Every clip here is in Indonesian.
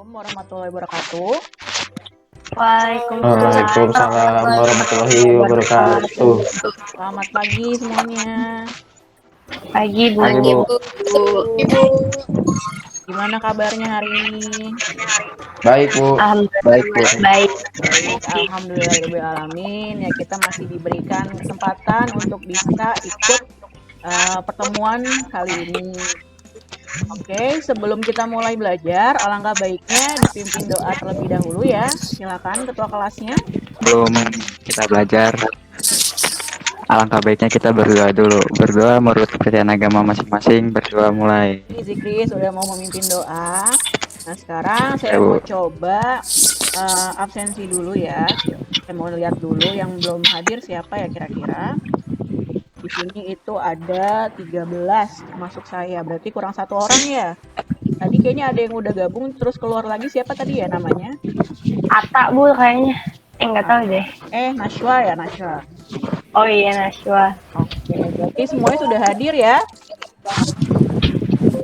Warahmatullahi wabarakatuh. Waalaikumsalam warahmatullahi wabarakatuh. Selamat pagi semuanya. Pagi, Bu. Pagi, Bu. Ibu, Gimana kabarnya hari ini? Baik, Bu. Baik, Bu. Baik. Baik, alhamdulillahirobbilalamin. Ya, kita masih diberikan kesempatan untuk bisa ikut pertemuan kali ini. Oke, sebelum kita mulai belajar, alangkah baiknya dipimpin doa terlebih dahulu ya. Silakan ketua kelasnya. Sebelum kita belajar, alangkah baiknya kita berdoa dulu. Berdoa menurut kepercayaan agama masing-masing. Berdoa mulai. Zikri sudah mau memimpin doa. Nah, sekarang saya Ya, Bu. mau coba absensi dulu ya. Saya mau lihat dulu yang belum hadir siapa ya kira-kira. Di sini itu ada 13 termasuk saya. Berarti kurang satu orang ya. Tadi kayaknya ada yang udah gabung terus keluar lagi. Siapa tadi ya namanya? Ata, Bu, kayaknya. Nggak tahu deh. Nashwa ya, Nashwa. Oh iya, Nashwa. Oke, berarti semuanya sudah hadir ya.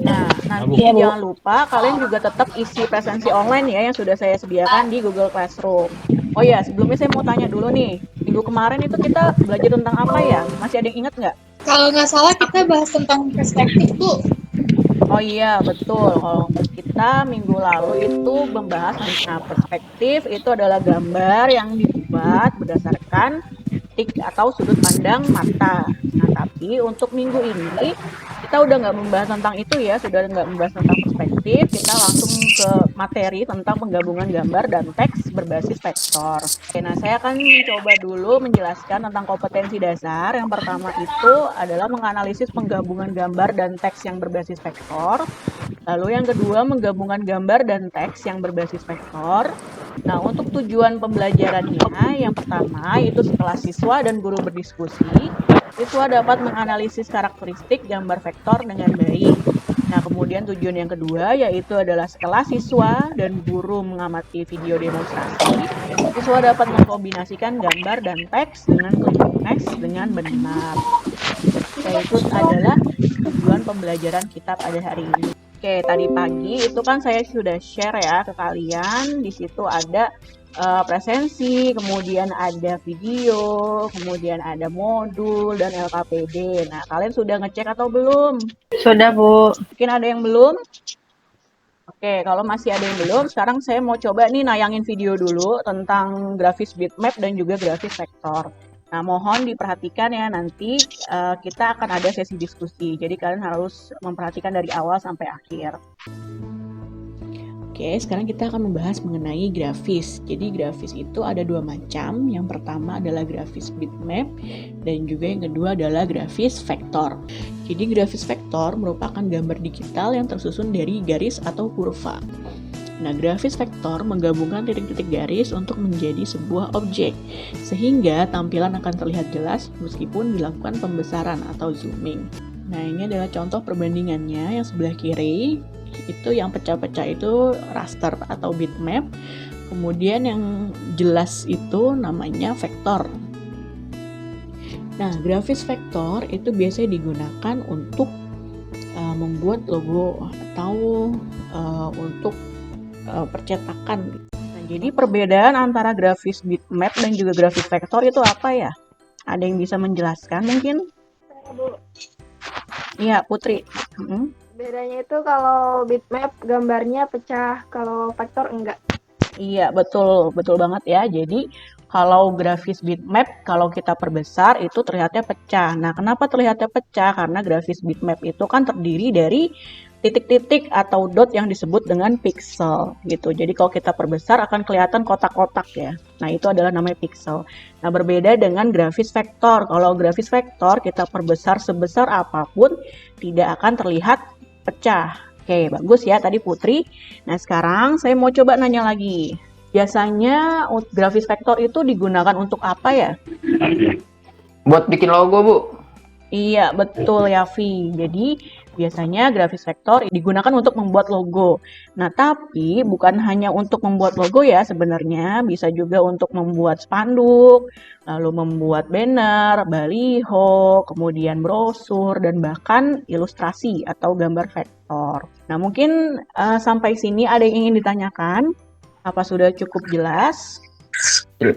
Nah, nanti Iya, Bu. jangan lupa kalian juga tetap isi presensi online ya yang sudah saya sediakan di Google Classroom. Oh ya, sebelumnya saya mau tanya dulu nih. Minggu kemarin itu kita belajar tentang apa ya? Masih ada yang ingat nggak? kalau nggak salah kita bahas tentang perspektif, Bu. Oh iya, betul. Kalau kita minggu lalu itu membahas tentang perspektif, itu adalah gambar yang dibuat berdasarkan titik atau sudut pandang mata. Nah, tapi untuk minggu ini kita udah nggak membahas tentang itu ya, sudah nggak membahas tentang perspektif, kita langsung ke materi tentang penggabungan gambar dan teks berbasis vektor. Oke, nah saya akan mencoba dulu menjelaskan tentang kompetensi dasar. Yang pertama itu adalah menganalisis penggabungan gambar dan teks yang berbasis vektor. Lalu yang kedua, menggabungkan gambar dan teks yang berbasis vektor. Nah, untuk tujuan pembelajarannya, yang pertama itu setelah siswa dan guru berdiskusi, siswa dapat menganalisis karakteristik gambar vektor dengan baik. Nah, kemudian tujuan yang kedua yaitu adalah setelah siswa dan guru mengamati video demonstrasi, siswa dapat mengkombinasikan gambar dan teks dengan klik teks dengan benar. Itu adalah tujuan pembelajaran kita pada hari ini. Oke, tadi pagi itu kan saya sudah share ya ke kalian. Di situ ada presensi, kemudian ada video, kemudian ada modul dan LKPD. Nah, kalian sudah ngecek atau belum? Sudah, Bu. Mungkin ada yang belum? Oke, kalau masih ada yang belum, sekarang saya mau coba nih nayangin video dulu tentang grafis bitmap dan juga grafis vektor. Nah, mohon diperhatikan ya, nanti kita akan ada sesi diskusi. Jadi kalian harus memperhatikan dari awal sampai akhir. Oke, sekarang kita akan membahas mengenai grafis. Jadi grafis itu ada dua macam. Yang pertama adalah grafis bitmap dan juga yang kedua adalah grafis vektor. Jadi grafis vektor merupakan gambar digital yang tersusun dari garis atau kurva. Nah, grafis vektor menggabungkan titik-titik garis untuk menjadi sebuah objek, sehingga tampilan akan terlihat jelas meskipun dilakukan pembesaran atau zooming. Nah, ini adalah contoh perbandingannya. Yang sebelah kiri, itu yang pecah-pecah itu raster atau bitmap. Kemudian yang jelas itu namanya vektor. Nah, grafis vektor itu biasanya digunakan untuk membuat logo atau untuk percetakan. Nah, jadi perbedaan antara grafis bitmap dan juga grafis vektor itu apa ya? Ada yang bisa menjelaskan mungkin? Bu, Iya, Putri. bedanya itu kalau bitmap gambarnya pecah, kalau vektor enggak. Iya, betul banget ya. Jadi kalau grafis bitmap, kalau kita perbesar itu terlihatnya pecah. Nah, kenapa terlihatnya pecah? Karena grafis bitmap itu kan terdiri dari titik-titik atau dot yang disebut dengan pixel gitu. Jadi kalau kita perbesar akan kelihatan kotak-kotak ya. Nah, itu adalah namanya pixel. Nah, berbeda dengan grafis vektor. Kalau grafis vektor kita perbesar sebesar apapun tidak akan terlihat pecah. Oke, bagus ya tadi Putri. Nah, sekarang saya mau coba nanya lagi. Biasanya grafis vektor itu digunakan untuk apa ya? Buat bikin logo, Bu. Iya, betul ya, Vi. Jadi Biasanya grafis vektor digunakan untuk membuat logo. Nah, tapi bukan hanya untuk membuat logo ya sebenarnya, bisa juga untuk membuat spanduk, lalu membuat banner, baliho, kemudian brosur, dan bahkan ilustrasi atau gambar vektor. Nah, mungkin sampai sini ada yang ingin ditanyakan? Apa sudah cukup jelas?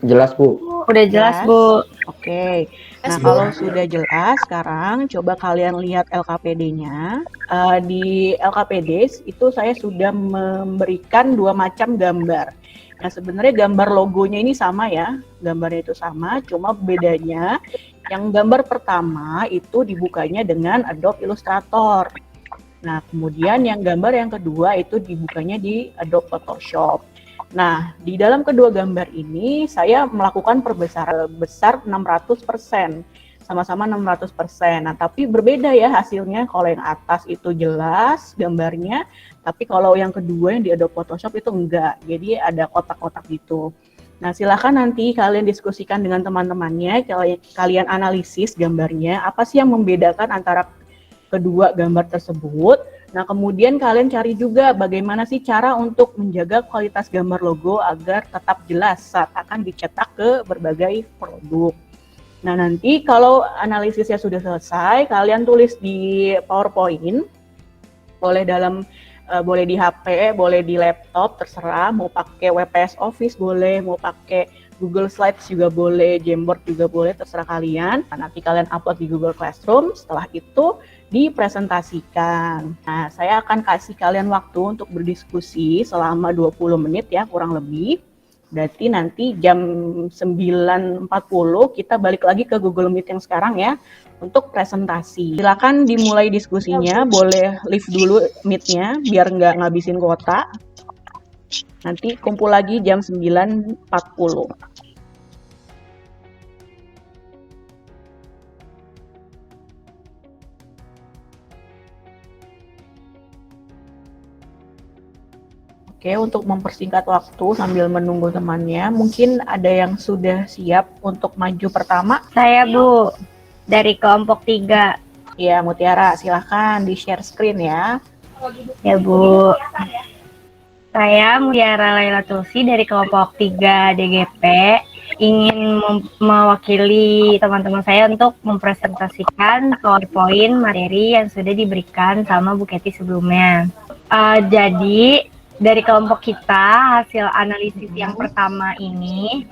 Jelas, Bu. Udah jelas, Jelas. Bu. Oke, nah kalau sudah jelas, sekarang coba kalian lihat LKPD-nya. Di LKPD itu saya sudah memberikan 2 macam gambar. Nah sebenarnya gambar logonya ini sama ya, gambarnya itu sama, cuma bedanya yang gambar pertama itu dibukanya dengan Adobe Illustrator. Nah kemudian yang gambar yang kedua itu dibukanya di Adobe Photoshop. Nah, di dalam kedua gambar ini saya melakukan perbesar besar 600%. Sama-sama 600%. Nah, tapi berbeda ya hasilnya. Kalau yang atas itu jelas gambarnya, tapi kalau yang kedua yang di Adobe Photoshop itu enggak. Jadi ada kotak-kotak gitu. Nah, silakan nanti kalian diskusikan dengan teman-temannya, kalian analisis gambarnya, apa sih yang membedakan antara kedua gambar tersebut. Nah, kemudian kalian cari juga bagaimana sih cara untuk menjaga kualitas gambar logo agar tetap jelas saat akan dicetak ke berbagai produk. Nah, nanti kalau analisisnya sudah selesai, kalian tulis di PowerPoint, boleh di HP, boleh di laptop, terserah, mau pakai WPS Office boleh, mau pakai Google Slides juga boleh, Jamboard juga boleh, terserah kalian. Nah, nanti kalian upload di Google Classroom, setelah itu dipresentasikan. Nah, saya akan kasih kalian waktu untuk berdiskusi selama 20 menit ya, kurang lebih. Berarti nanti jam 9.40 kita balik lagi ke Google Meet yang sekarang ya, untuk presentasi. Silakan dimulai diskusinya, boleh leave dulu Meet-nya biar nggak ngabisin kuota. Nanti kumpul lagi jam 9.40. Oke, untuk mempersingkat waktu sambil menunggu temannya, mungkin ada yang sudah siap untuk maju pertama? Saya, Bu, dari kelompok 3. Ya, Mutiara, silahkan di-share screen ya. Ya, Bu. Saya Mutiara Laila Tulsi dari kelompok 3 DGP, ingin mewakili teman-teman saya untuk mempresentasikan PowerPoint materi yang sudah diberikan sama Bu Kety sebelumnya. Jadi, dari kelompok kita, hasil analisis yang pertama ini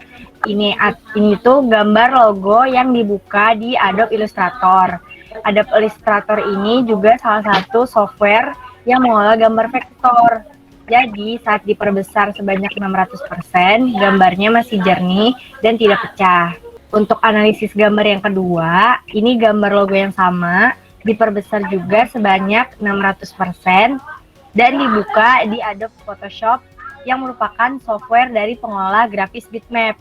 tuh gambar logo yang dibuka di Adobe Illustrator. Adobe Illustrator ini juga salah satu software yang mengolah gambar vektor. Jadi saat diperbesar sebanyak 600%, gambarnya masih jernih dan tidak pecah. Untuk analisis gambar yang kedua, ini gambar logo yang sama, diperbesar juga sebanyak 600%, dan dibuka di Adobe Photoshop yang merupakan software dari pengolah grafis bitmap.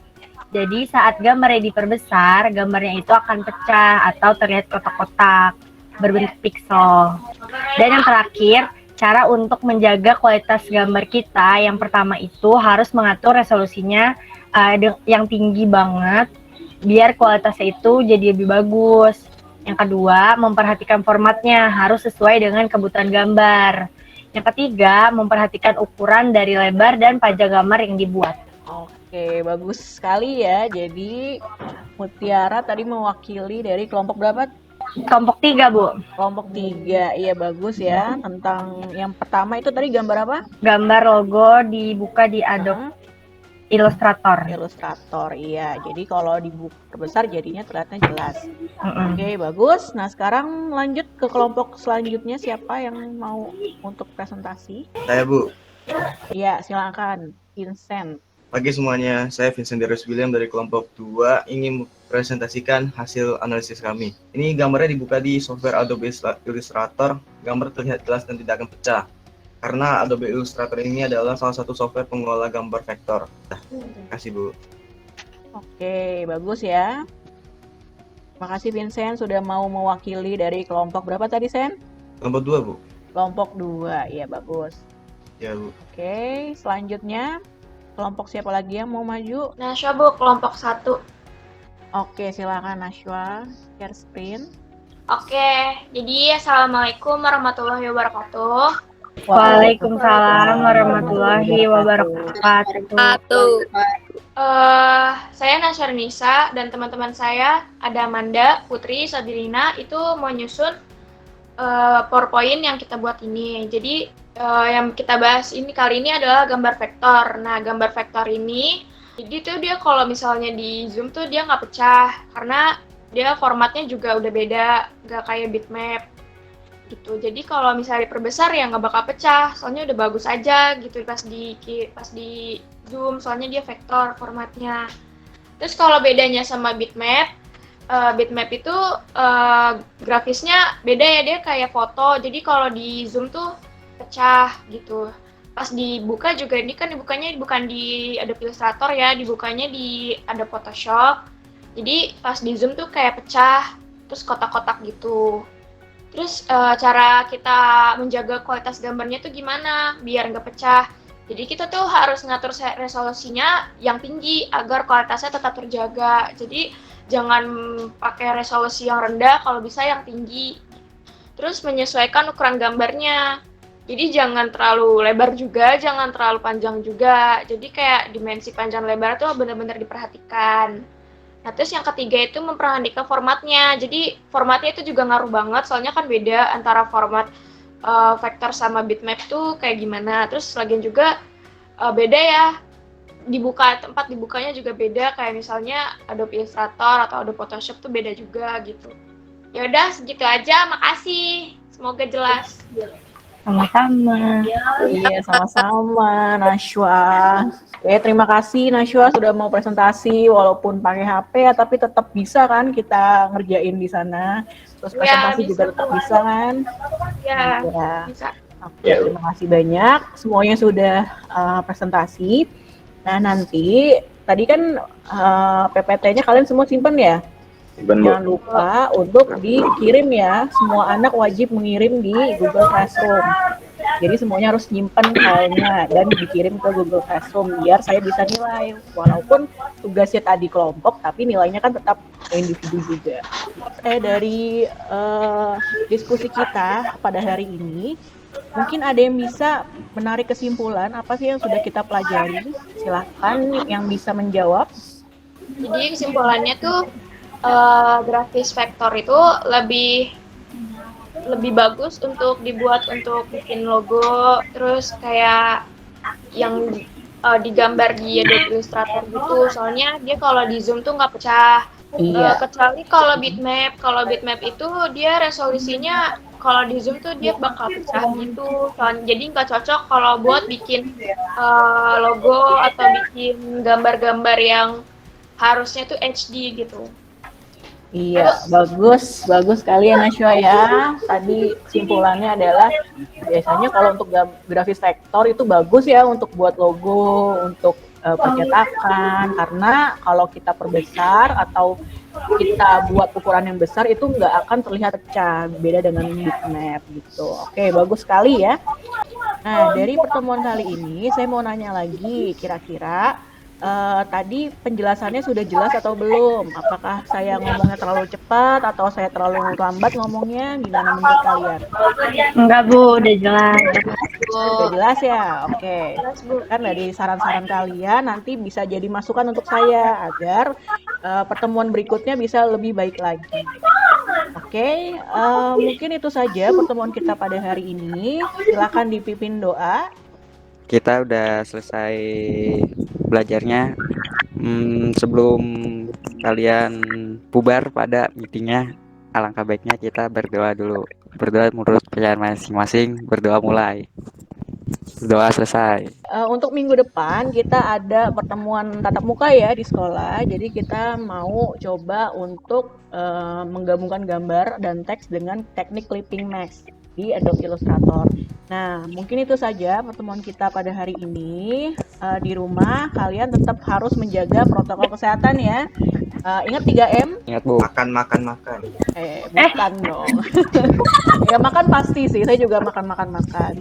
Jadi saat gambarnya diperbesar, gambarnya itu akan pecah atau terlihat kotak-kotak berbentuk pixel. Dan yang terakhir, cara untuk menjaga kualitas gambar kita, yang pertama itu harus mengatur resolusinya yang tinggi banget, biar kualitasnya itu jadi lebih bagus. Yang kedua, memperhatikan formatnya, harus sesuai dengan kebutuhan gambar. Yang ketiga, memperhatikan ukuran dari lebar dan pajak gambar yang dibuat. Oke, bagus sekali ya. Jadi Mutiara tadi mewakili dari kelompok berapa? Kelompok 3, Bu. Kelompok 3, iya bagus ya. Tentang yang pertama itu tadi gambar apa? Gambar logo dibuka di Adobe Illustrator. Illustrator, iya. Jadi kalau dibuka besar jadinya terlihatnya jelas. Oke, bagus. Nah, sekarang lanjut ke kelompok selanjutnya. Siapa yang mau untuk presentasi? Saya, Bu. Iya, silakan. Vincent. Pagi semuanya, saya Vincent Darius William dari kelompok 2 ingin mempresentasikan hasil analisis kami. Ini gambarnya dibuka di software Adobe Illustrator, gambar terlihat jelas dan tidak akan pecah. Karena Adobe Illustrator ini adalah salah satu software pengelola gambar vektor. Terima kasih, Bu. Oke, bagus ya. Makasih Vincent sudah mau mewakili dari kelompok berapa tadi, Sen? Kelompok 2, Bu. Kelompok 2, iya bagus. Ya, Bu. Oke, selanjutnya kelompok siapa lagi yang mau maju? Nasya, Bu, kelompok 1. Oke, silakan Nashwa, share screen. Oke, jadi Assalamualaikum warahmatullahi wabarakatuh. Waalaikumsalam warahmatullahi wabarakatuh. Saya Nasyar Nisa dan teman-teman saya ada Amanda, Putri, Sabrina itu mau nyusun PowerPoint yang kita buat ini. Jadi yang kita bahas ini kali ini adalah gambar vektor. Nah, gambar vektor ini, jadi tuh dia kalau misalnya di Zoom tuh dia nggak pecah karena dia formatnya juga udah beda, nggak kayak bitmap gitu. Jadi kalau misalnya diperbesar ya nggak bakal pecah, soalnya udah bagus aja gitu pas di Zoom, soalnya dia vektor formatnya. Terus kalau bedanya sama bitmap, bitmap itu grafisnya beda ya, dia kayak foto. Jadi kalau di Zoom tuh pecah gitu. Pas dibuka juga, ini kan dibukanya bukan di Adobe Illustrator ya, dibukanya di Adobe Photoshop. Jadi pas di Zoom tuh kayak pecah, terus kotak-kotak gitu. Terus cara kita menjaga kualitas gambarnya tuh gimana biar nggak pecah. Jadi kita tuh harus ngatur resolusinya yang tinggi agar kualitasnya tetap terjaga. Jadi jangan pakai resolusi yang rendah, kalau bisa yang tinggi. Terus menyesuaikan ukuran gambarnya. Jadi jangan terlalu lebar juga, jangan terlalu panjang juga. Jadi kayak dimensi panjang lebar tuh benar-benar diperhatikan. Nah, terus yang ketiga itu memperhatikan formatnya. Jadi formatnya itu juga ngaruh banget, soalnya kan beda antara format vektor sama bitmap tuh kayak gimana. Terus lagian juga beda ya, tempat dibukanya juga beda, kayak misalnya Adobe Illustrator atau Adobe Photoshop tuh beda juga gitu. Ya udah segitu aja, makasih. Semoga jelas. Sama-sama. Iya, sama-sama, Nashwa. Oke, terima kasih Nashwa sudah mau presentasi walaupun pakai HP ya, tapi tetap bisa kan kita ngerjain di sana. Terus presentasi Ya, juga tetap bisa kan? Ya, Ya. bisa. Oke, terima kasih banyak. Semuanya sudah presentasi. Nah, nanti tadi kan PPT-nya kalian semua simpen ya? Jangan lupa untuk dikirim ya. Semua anak wajib mengirim di Google Classroom. Jadi semuanya harus nyimpen filenya dan dikirim ke Google Classroom biar saya bisa nilai. Walaupun tugasnya tadi kelompok, tapi nilainya kan tetap individu juga. Dari diskusi kita pada hari ini, mungkin ada yang bisa menarik kesimpulan apa sih yang sudah kita pelajari? Silahkan yang bisa menjawab. Jadi kesimpulannya tuh grafis vektor itu lebih bagus untuk dibuat untuk bikin logo, terus kayak yang digambar di Adobe Illustrator gitu, soalnya dia kalau di Zoom tuh nggak pecah. Iya. Kecuali kalau bitmap itu dia resolusinya kalau di Zoom tuh dia bakal pecah gitu, jadi nggak cocok kalau buat bikin logo atau bikin gambar-gambar yang harusnya tuh HD gitu. Iya, bagus sekali ya Nashwa ya. Tadi kesimpulannya adalah biasanya kalau untuk grafis vektor itu bagus ya untuk buat logo, untuk percetakan, karena kalau kita perbesar atau kita buat ukuran yang besar itu nggak akan terlihat pecah, beda dengan bitmap gitu. Oke, bagus sekali ya. Nah, dari pertemuan kali ini saya mau nanya lagi, kira-kira tadi penjelasannya sudah jelas atau belum? Apakah saya ngomongnya terlalu cepat atau saya terlalu lambat ngomongnya? Gimana menurut kalian? Enggak, Bu, udah jelas. Sudah jelas ya? Oke. Kan dari saran-saran kalian nanti bisa jadi masukan untuk saya agar pertemuan berikutnya bisa lebih baik lagi. Oke, mungkin itu saja pertemuan kita pada hari ini. Silakan dipimpin doa. Kita udah selesai belajarnya. Sebelum kalian bubar pada meetingnya, alangkah baiknya kita berdoa dulu. Berdoa menurut percayaan masing-masing, berdoa mulai. Doa selesai. Untuk minggu depan kita ada pertemuan tatap muka ya di sekolah. Jadi kita mau coba untuk menggabungkan gambar dan teks dengan teknik clipping mask di Adobe Illustrator. Nah, mungkin itu saja pertemuan kita pada hari ini. Di rumah kalian tetap harus menjaga protokol kesehatan ya. Ingat 3M? Ingat, Bu. Makan. Bukan dong. Ya makan pasti sih, saya juga makan.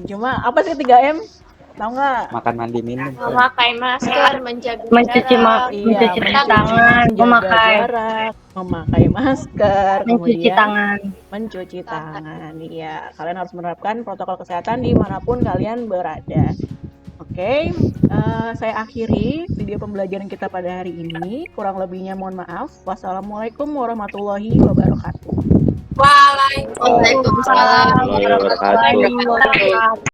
Cuma apa sih 3M? Tahu nggak? Makan, mandi, minum. Memakai masker, menjaga Mencuci jarak. mencuci tangan, menjaga memakai jarak, memakai masker, mencuci kemudian tangan. mencuci tangan. Iya, kalian harus menerapkan protokol kesehatan dimanapun kalian berada. Oke, saya akhiri video pembelajaran kita pada hari ini. Kurang lebihnya mohon maaf. Wassalamualaikum warahmatullahi wabarakatuh. Waalaikumsalam. Warahmatullahi wabarakatuh. Waalaikumsalam.